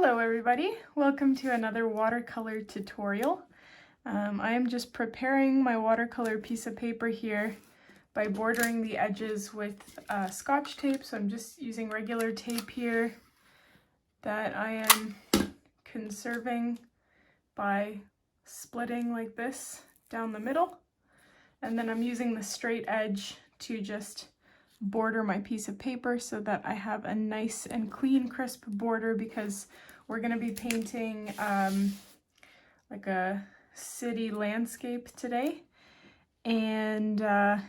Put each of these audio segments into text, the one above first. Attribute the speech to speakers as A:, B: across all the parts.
A: Hello everybody, welcome to another watercolor tutorial. I am just preparing my watercolor piece of paper here by bordering the edges with Scotch tape. So I'm just using regular tape here that I am conserving by splitting like this down the middle. And then I'm using the straight edge to just border my piece of paper so that I have a nice and clean, crisp border, because we're going to be painting like a city landscape today. And I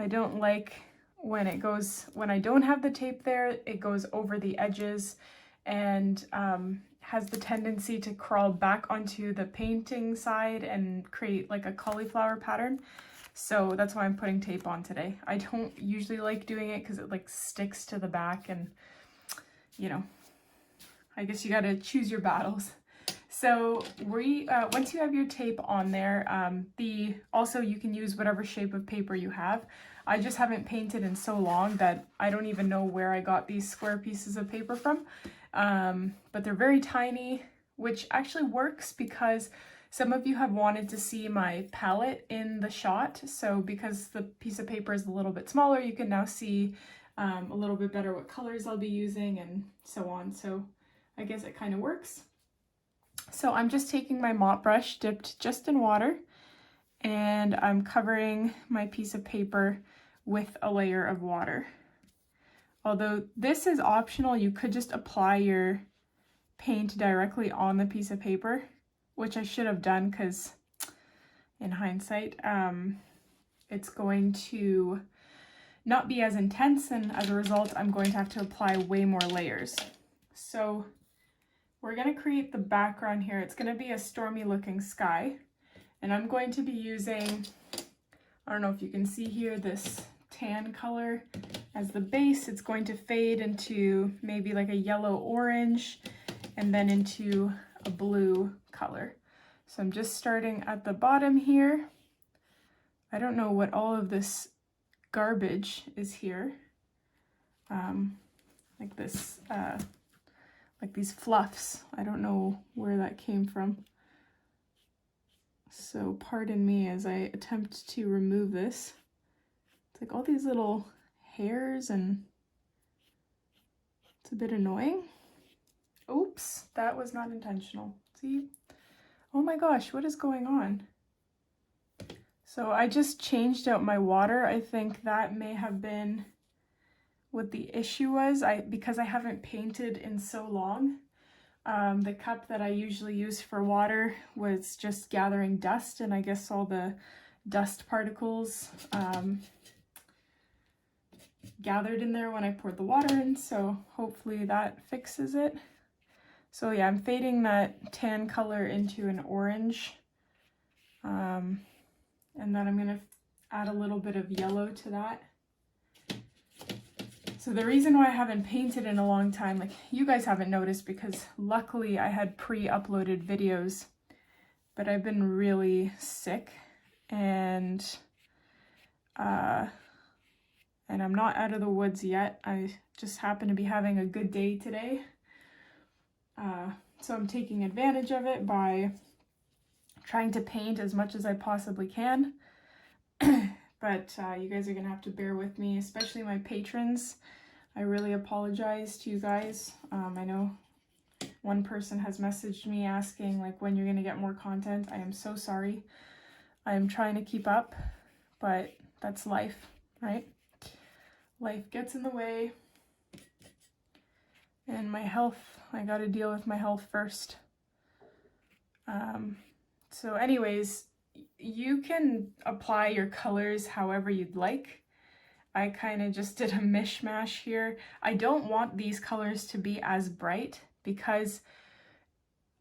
A: don't like when I don't have the tape there, it goes over the edges and has the tendency to crawl back onto the painting side and create like a cauliflower pattern. So that's why I'm putting tape on today. I don't usually like doing it because it like sticks to the back, and you know, I guess you got to choose your battles. So once you have your tape on there, also you can use whatever shape of paper you have. I just haven't painted in so long that I don't even know where I got these square pieces of paper from. But they're very tiny, which actually works because some of you have wanted to see my palette in the shot. So because the piece of paper is a little bit smaller, you can now see a little bit better what colors I'll be using and so on. So I guess it kind of works. So I'm just taking my mop brush dipped just in water, and I'm covering my piece of paper with a layer of water. Although this is optional, you could just apply your paint directly on the piece of paper, which I should have done because in hindsight, it's going to not be as intense, and as a result, I'm going to have to apply way more layers. So we're going to create the background here. It's going to be a stormy looking sky, and I'm going to be using, I don't know if you can see here, this tan color as the base. It's going to fade into maybe like a yellow orange and then into a blue color. So I'm just starting at the bottom here. I don't know what all of this garbage is here. Like this, like these fluffs. I don't know where that came from. So pardon me as I attempt to remove this. It's like all these little hairs, and it's a bit annoying. Oops, that was not intentional. See? Oh my gosh, what is going on? So I just changed out my water. I think that may have been what the issue was. Because I haven't painted in so long, the cup that I usually use for water was just gathering dust, and I guess all the dust particles gathered in there when I poured the water in, so hopefully that fixes it. So yeah, I'm fading that tan color into an orange, and then I'm gonna add a little bit of yellow to that. So the reason why I haven't painted in a long time, like you guys haven't noticed because luckily I had pre-uploaded videos, but I've been really sick, and I'm not out of the woods yet. I just happen to be having a good day today. So I'm taking advantage of it by trying to paint as much as I possibly can. But you guys are gonna have to bear with me, especially my patrons. I really apologize to you guys. I know one person has messaged me asking like when you're gonna get more content. I am so sorry. I am trying to keep up, but that's life, right? Life gets in the way. And my health, I gotta deal with my health first. So anyways, you can apply your colors however you'd like. I kind of just did a mishmash here. I don't want these colors to be as bright because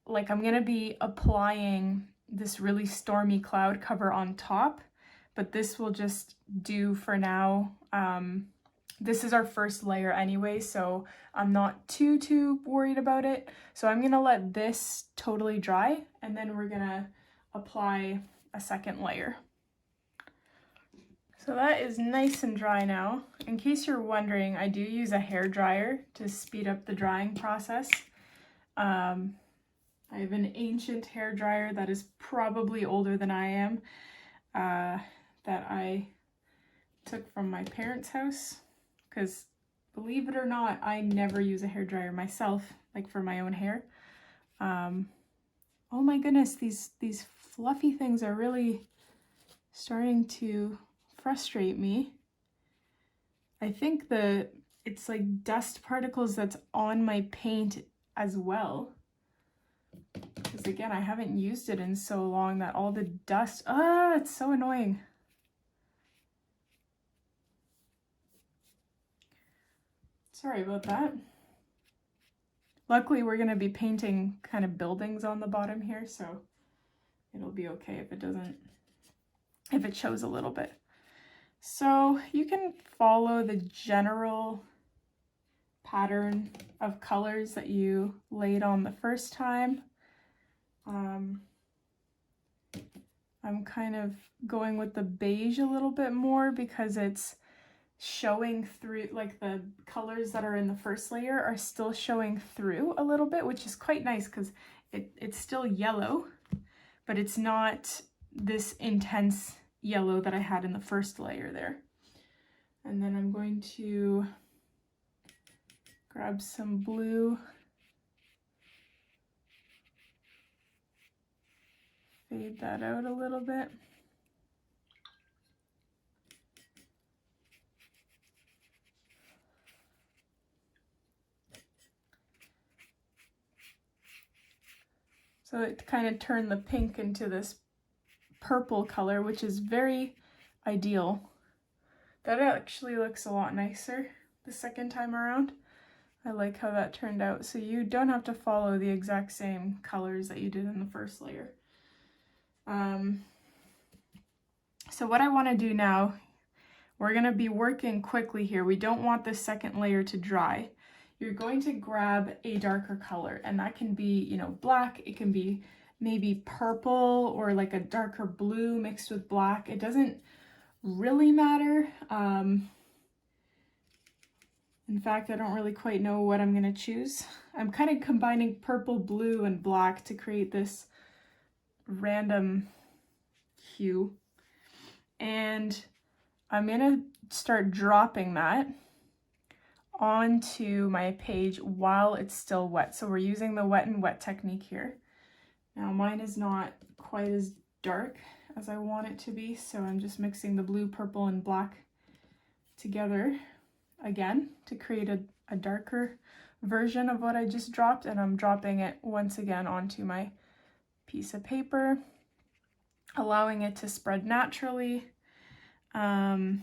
A: like I'm gonna be applying this really stormy cloud cover on top, but this will just do for now. This is our first layer anyway, so I'm not too worried about it. So I'm gonna let this totally dry, and then we're gonna apply a second layer. So that is nice and dry now. In case you're wondering, I do use a hair dryer to speed up the drying process. I have an ancient hair dryer that is probably older than I am, that I took from my parents' house, because believe it or not, I never use a hair dryer myself, like for my own hair. Oh my goodness, these fluffy things are really starting to frustrate me. I think it's like dust particles that's on my paint as well. Because again, I haven't used it in so long that all the dust, it's so annoying. Sorry about that. Luckily, we're going to be painting kind of buildings on the bottom here, so it'll be okay if it shows a little bit. So you can follow the general pattern of colors that you laid on the first time. I'm kind of going with the beige a little bit more because it's showing through, like the colors that are in the first layer are still showing through a little bit, which is quite nice because it's still yellow, but it's not this intense yellow that I had in the first layer there. And then I'm going to grab some blue, fade that out a little bit. So it kind of turned the pink into this purple color, which is very ideal. That actually looks a lot nicer the second time around. I like how that turned out. So you don't have to follow the exact same colors that you did in the first layer. So what I want to do now, we're going to be working quickly here. We don't want the second layer to dry. You're going to grab a darker color, and that can be, you know, black. It can be maybe purple or like a darker blue mixed with black. It doesn't really matter. In fact, I don't really quite know what I'm going to choose. I'm kind of combining purple, blue, and black to create this random hue. And I'm going to start dropping that onto my page while it's still wet. So we're using the wet and wet technique here. Now mine is not quite as dark as I want it to be, so I'm just mixing the blue, purple, and black together again to create a darker version of what I just dropped, and I'm dropping it once again onto my piece of paper, allowing it to spread naturally. And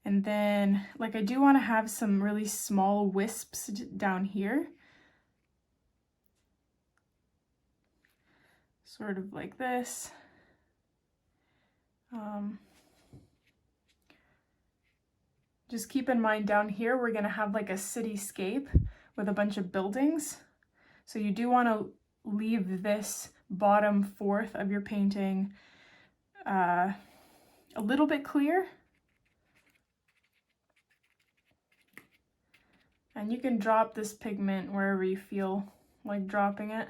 A: then, like, I do want to have some really small wisps down here. Sort of like this. Just keep in mind down here, we're going to have like a cityscape with a bunch of buildings. So you do want to leave this bottom fourth of your painting a little bit clear. And you can drop this pigment wherever you feel like dropping it.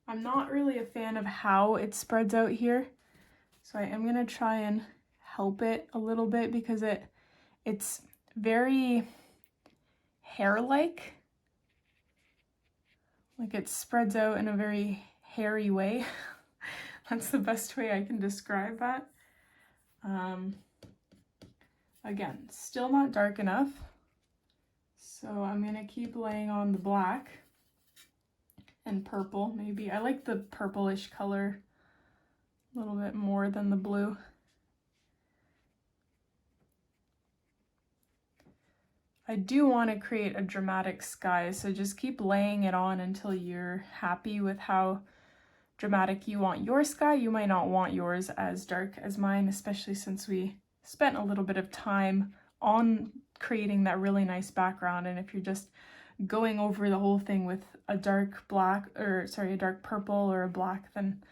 A: I'm not really a fan of how it spreads out here, so I am going to try and help it a little bit because it's very hair-like. Like it spreads out in a very hairy way. That's the best way I can describe that. Again, still not dark enough, so I'm going to keep laying on the black and purple. Maybe I like the purplish color a little bit more than the blue. I do want to create a dramatic sky, so just keep laying it on until you're happy with how dramatic you want your sky. You might not want yours as dark as mine, especially since we spent a little bit of time on creating that really nice background. And if you're just going over the whole thing with a dark black, or sorry, a dark purple or a black, then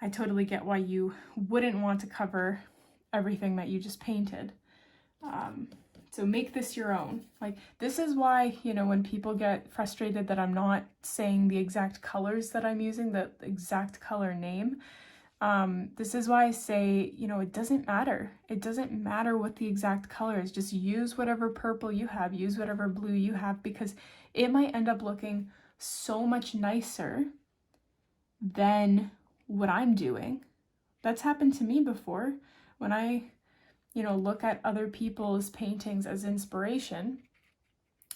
A: I totally get why you wouldn't want to cover everything that you just painted. So make this your own. Like, this is why, you know, when people get frustrated that I'm not saying the exact colors that I'm using, the exact color name, this is why I say, you know, it doesn't matter. It doesn't matter what the exact color is. Just use whatever purple you have, use whatever blue you have, because it might end up looking so much nicer than what I'm doing. That's happened to me before. When I, you know, look at other people's paintings as inspiration,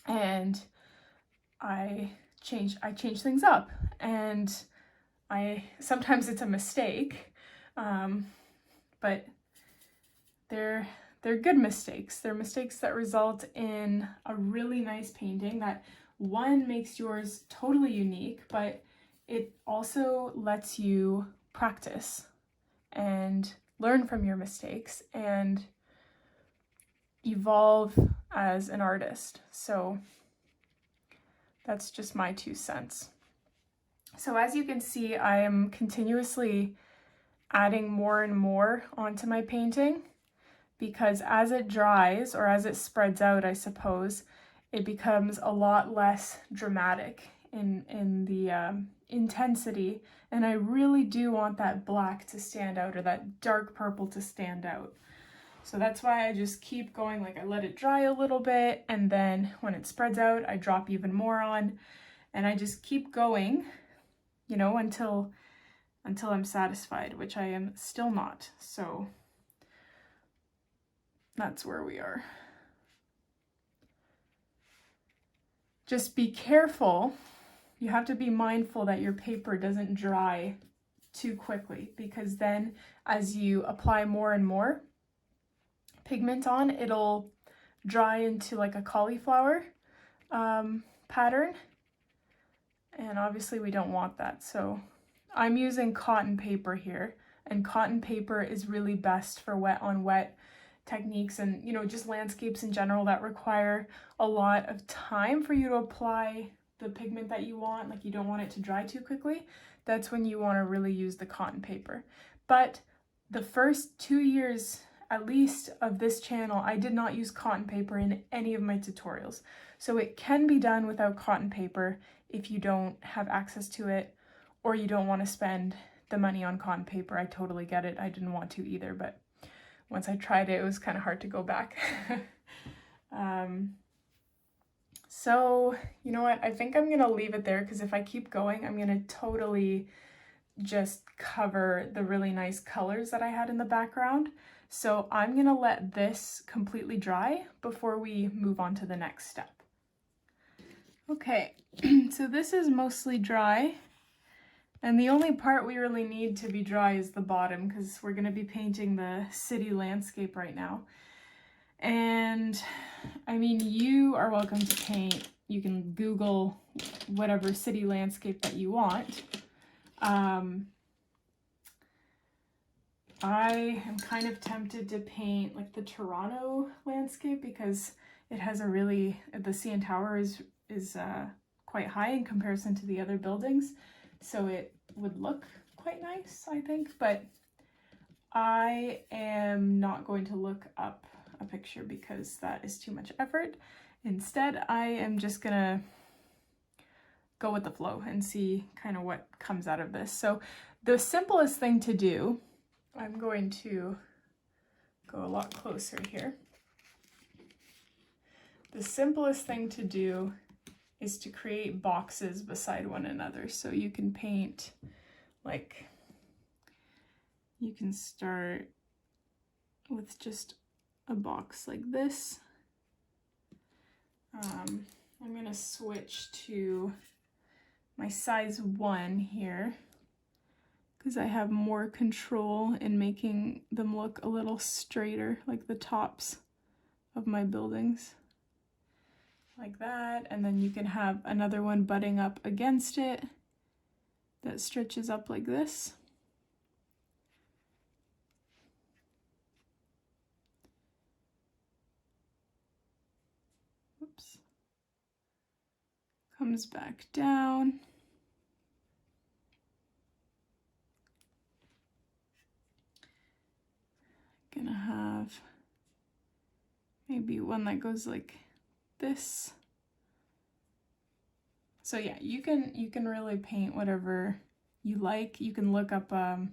A: and I change things up, and sometimes it's a mistake, but they're good mistakes. They're mistakes that result in a really nice painting that, one, makes yours totally unique, but it also lets you practice and learn from your mistakes and evolve as an artist. So that's just my 2 cents. So as you can see, I am continuously adding more and more onto my painting, because as it dries, or as it spreads out, I suppose, it becomes a lot less dramatic in the intensity, and I really do want that black to stand out, or that dark purple to stand out. So that's why I just keep going. Like, I let it dry a little bit, and then when it spreads out, I drop even more on, and I just keep going, you know, until I'm satisfied, which I am still not. So that's where we are. Just be careful. You have to be mindful that your paper doesn't dry too quickly, because then as you apply more and more pigment on, it'll dry into like a cauliflower pattern, and obviously we don't want that. So I'm using cotton paper here, and cotton paper is really best for wet on wet techniques, and, you know, just landscapes in general that require a lot of time for you to apply the pigment that you want. Like, you don't want it to dry too quickly. That's when you want to really use the cotton paper. But the first 2 years at least of this channel, I did not use cotton paper in any of my tutorials. So it can be done without cotton paper if you don't have access to it, or you don't want to spend the money on cotton paper. I totally get it. I didn't want to either, but once I tried it, it was kind of hard to go back. So you know what? I think I'm going to leave it there, because if I keep going, I'm going to totally just cover the really nice colors that I had in the background. So I'm going to let this completely dry before we move on to the next step. Okay, so this is mostly dry, and the only part we really need to be dry is the bottom, because we're going to be painting the city landscape right now. And I mean, you are welcome to paint. You can Google whatever city landscape that you want. I am kind of tempted to paint like the Toronto landscape, because it has a really, the CN Tower is quite high in comparison to the other buildings, so it would look quite nice, I think. But I am not going to look up a picture, because that is too much effort. Instead, I am just gonna go with the flow and see kind of what comes out of this. So the simplest thing to do, I'm going to go a lot closer here. The simplest thing to do is to create boxes beside one another. So you can paint, like, you can start with just a box like this. I'm gonna switch to my size 1 here, because I have more control in making them look a little straighter, like the tops of my buildings. Like that, and then you can have another one butting up against it that stretches up like this. Oops. comes back down. Gonna have maybe one that goes like this. So yeah, you can really paint whatever you like. You can look up a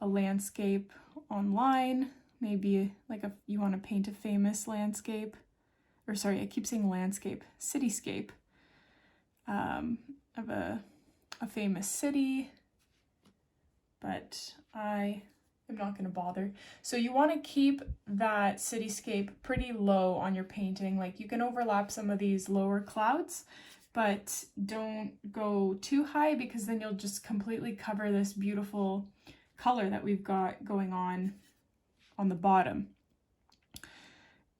A: landscape online, maybe like if you want to paint a famous landscape, or sorry, I keep saying landscape, cityscape, of a famous city, but I am not going to bother. So you want to keep that cityscape pretty low on your painting. Like you can overlap some of these lower clouds, but don't go too high because then you'll just completely cover this beautiful color that we've got going on the bottom.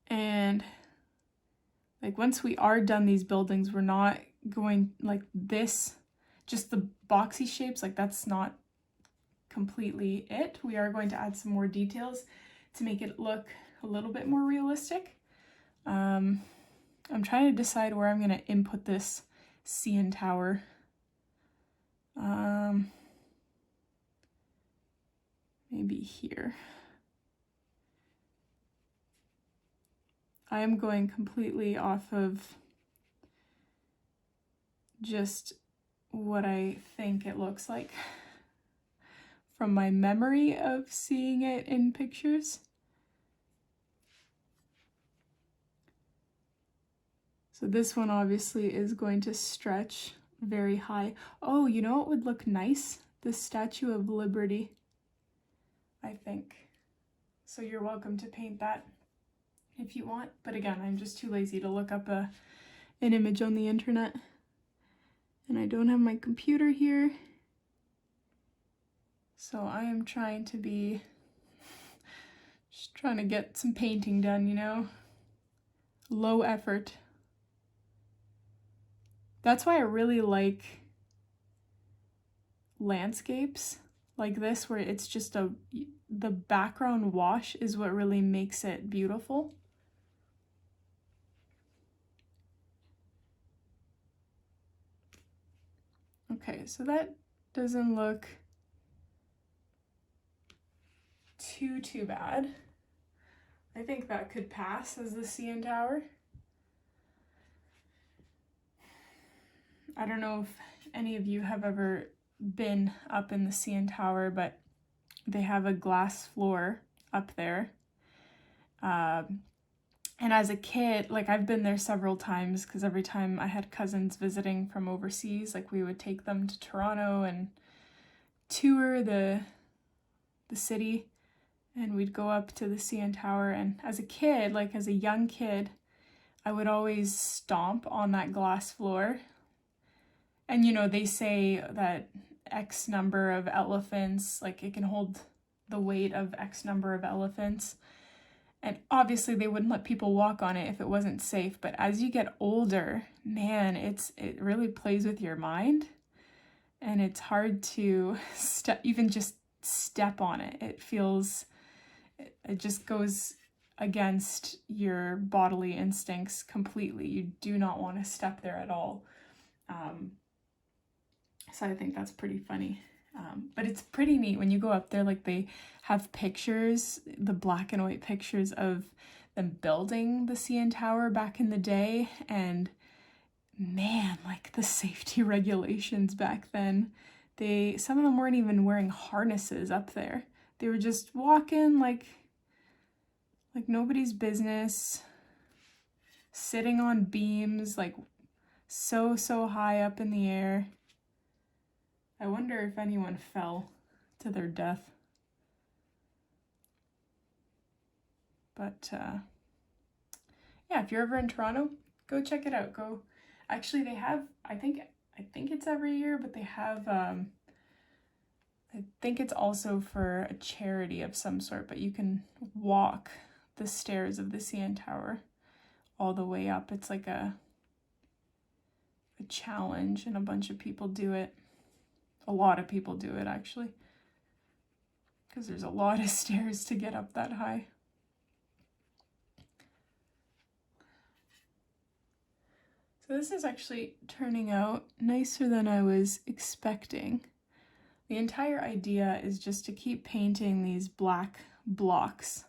A: And like once we are done these buildings, we're not going like this, just the boxy shapes, like that's not completely it. We are going to add some more details to make it look a little bit more realistic. I'm trying to decide where I'm going to input this CN Tower. Maybe here. I am going completely off of just what I think it looks like from my memory of seeing it in pictures. So this one obviously is going to stretch very high. Oh, you know what would look nice? The Statue of Liberty, I think. So you're welcome to paint that if you want. But again, I'm just too lazy to look up an image on the internet. And I don't have my computer here. So I am trying to be, just trying to get some painting done, you know? Low effort. That's why I really like landscapes like this, where it's just the background wash is what really makes it beautiful. Okay, so that doesn't look too bad. I think that could pass as the CN Tower. I don't know if any of you have ever been up in the CN Tower, but they have a glass floor up there. And as a kid, like I've been there several times because every time I had cousins visiting from overseas, like we would take them to Toronto and tour the city, and we'd go up to the CN Tower. And as a kid, like as a young kid, I would always stomp on that glass floor. And you know, they say that X number of elephants, like it can hold the weight of X number of elephants. And obviously they wouldn't let people walk on it if it wasn't safe. But as you get older, man, it really plays with your mind. And it's hard to even just step on it. It feels, it just goes against your bodily instincts completely. You do not want to step there at all. So I think that's pretty funny. But it's pretty neat when you go up there, like they have pictures, the black and white pictures of them building the CN Tower back in the day. And man, like the safety regulations back then, some of them weren't even wearing harnesses up there. They were just walking like nobody's business, sitting on beams, like so high up in the air. I wonder if anyone fell to their death. But yeah, if you're ever in Toronto, go check it out. Go. Actually, they have, I think it's every year, but they have, I think it's also for a charity of some sort, but you can walk the stairs of the CN Tower all the way up. It's like a challenge, and a bunch of people do it. A lot of people do it, actually, because there's a lot of stairs to get up that high. So So this is actually turning out nicer than I was expecting. The entire idea is just to keep painting these black blocks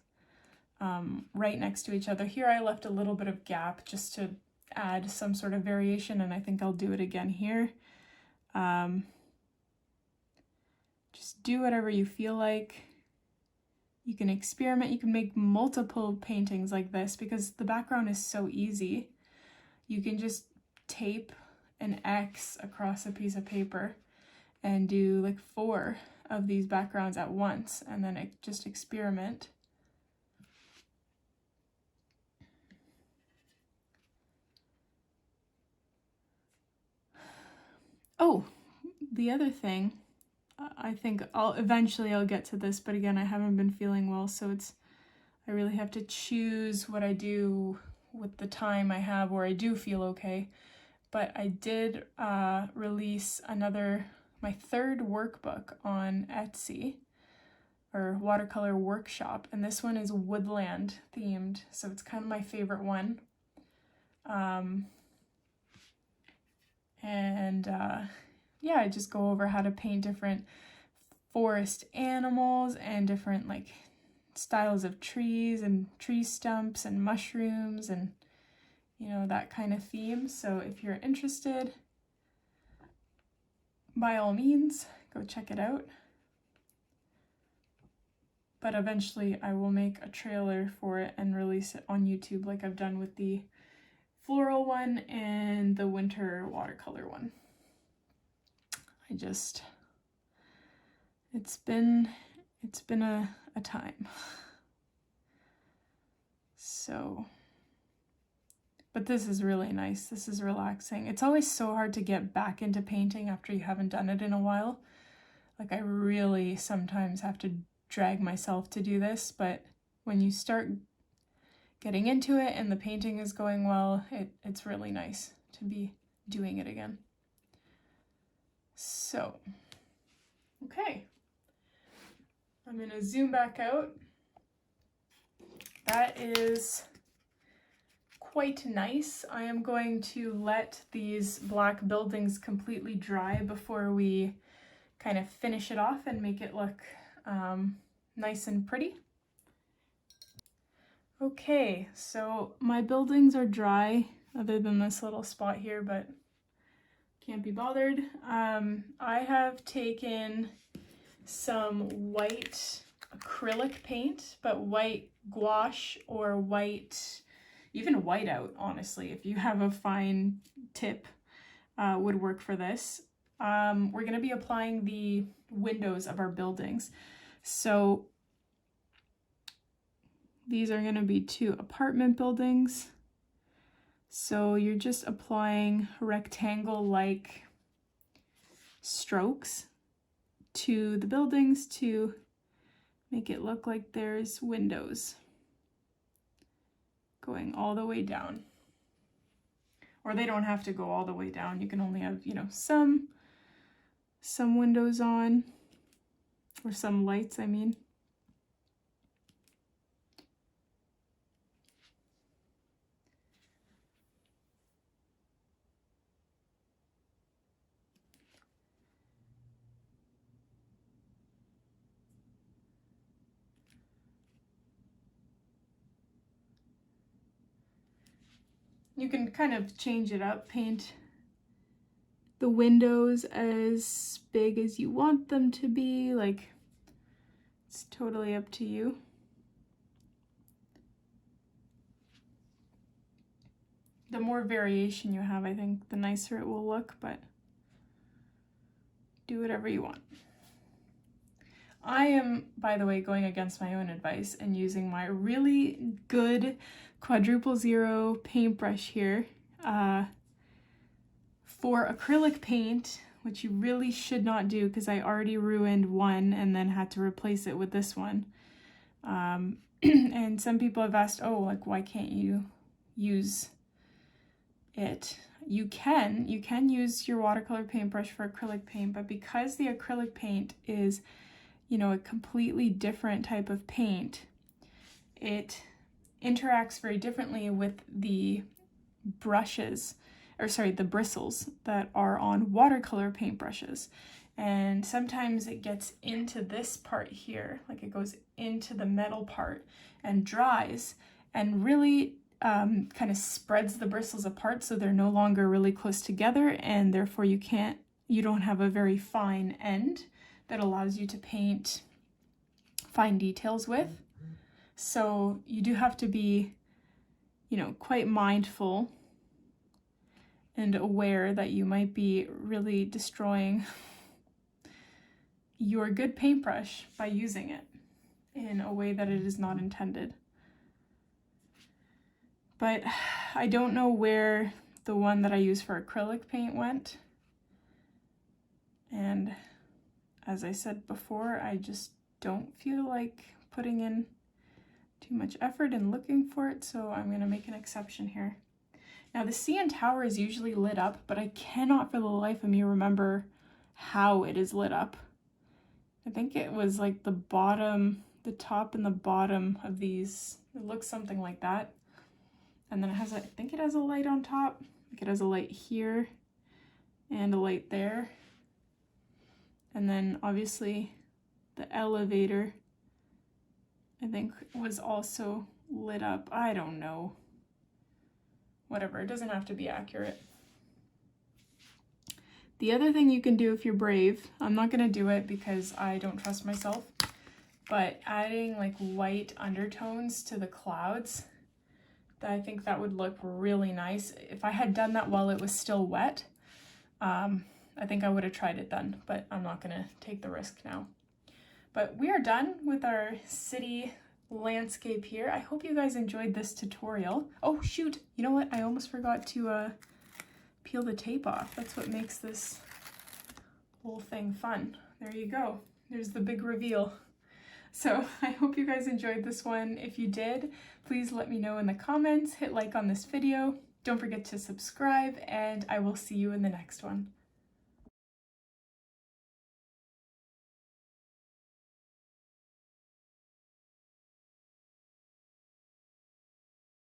A: right next to each other. Here I left a little bit of gap just to add some sort of variation, and I think I'll do it again here. Just do whatever you feel like. You can experiment, you can make multiple paintings like this because the background is so easy. You can just tape an X across a piece of paper and do like 4 of these backgrounds at once, and then just experiment. Oh, the other thing, I think eventually I'll get to this, but again, I haven't been feeling well, so I really have to choose what I do with the time I have where I do feel okay. But I did release my 3rd workbook on Etsy, or watercolor workshop, and this one is woodland themed, so it's kind of my favorite one. Yeah, I just go over how to paint different forest animals and different like styles of trees and tree stumps and mushrooms and, you know, that kind of theme. So if you're interested, by all means, go check it out. But eventually I will make a trailer for it and release it on YouTube like I've done with the floral one and the winter watercolor one. It's been a time. So, but this is really nice. This is relaxing. It's always so hard to get back into painting after you haven't done it in a while. Like I really sometimes have to drag myself to do this, but when you start getting into it and the painting is going well, it's really nice to be doing it again. So, okay, I'm gonna zoom back out. That is quite nice. I am going to let these black buildings completely dry before we kind of finish it off and make it look nice and pretty. Okay, so my buildings are dry, other than this little spot here, but can't be bothered. I have taken some white acrylic paint, but white gouache or white, even whiteout, honestly, if you have a fine tip, would work for this. We're going to be applying the windows of our buildings. So these are going to be 2 apartment buildings. So you're just applying rectangle-like strokes to the buildings to make it look like there's windows going all the way down. Or they don't have to go all the way down. You can only have, you know, some windows on, or some lights, I mean. You can kind of change it up, paint the windows as big as you want them to be, like it's totally up to you. The more variation you have, I think the nicer it will look, but do whatever you want. I am, by the way, going against my own advice and using my really good 000 paintbrush here for acrylic paint, which you really should not do because I already ruined one and then had to replace it with this one. And some people have asked, oh, like, why can't you use it? You can use your watercolor paintbrush for acrylic paint, but because the acrylic paint is, you know, a completely different type of paint, it interacts very differently with the brushes the bristles that are on watercolor paintbrushes. And sometimes it gets into this part here, like it goes into the metal part and dries and really kind of spreads the bristles apart, so they're no longer really close together, and therefore you don't have a very fine end that allows you to paint fine details with. So you do have to be, you know, quite mindful and aware that you might be really destroying your good paintbrush by using it in a way that it is not intended. But I don't know where the one that I use for acrylic paint went. And as I said before, I just don't feel like putting in too much effort in looking for it, so I'm going to make an exception here. Now the CN Tower is usually lit up, but I cannot for the life of me remember how it is lit up. I think it was like the top and the bottom of these. It looks something like that. And then it has I think it has a light on top. Like it has a light here and a light there. And then obviously the elevator, I think, was also lit up. I don't know. Whatever, it doesn't have to be accurate. The other thing you can do if you're brave, I'm not gonna do it because I don't trust myself, but adding like white undertones to the clouds, I think that would look really nice. If I had done that while it was still wet, I think I would have tried it then, but I'm not gonna take the risk now. But we are done with our city landscape here. I hope you guys enjoyed this tutorial. Oh shoot, you know what? I almost forgot to peel the tape off. That's what makes this whole thing fun. There you go. There's the big reveal. So I hope you guys enjoyed this one. If you did, please let me know in the comments. Hit like on this video. Don't forget to subscribe, and I will see you in the next one.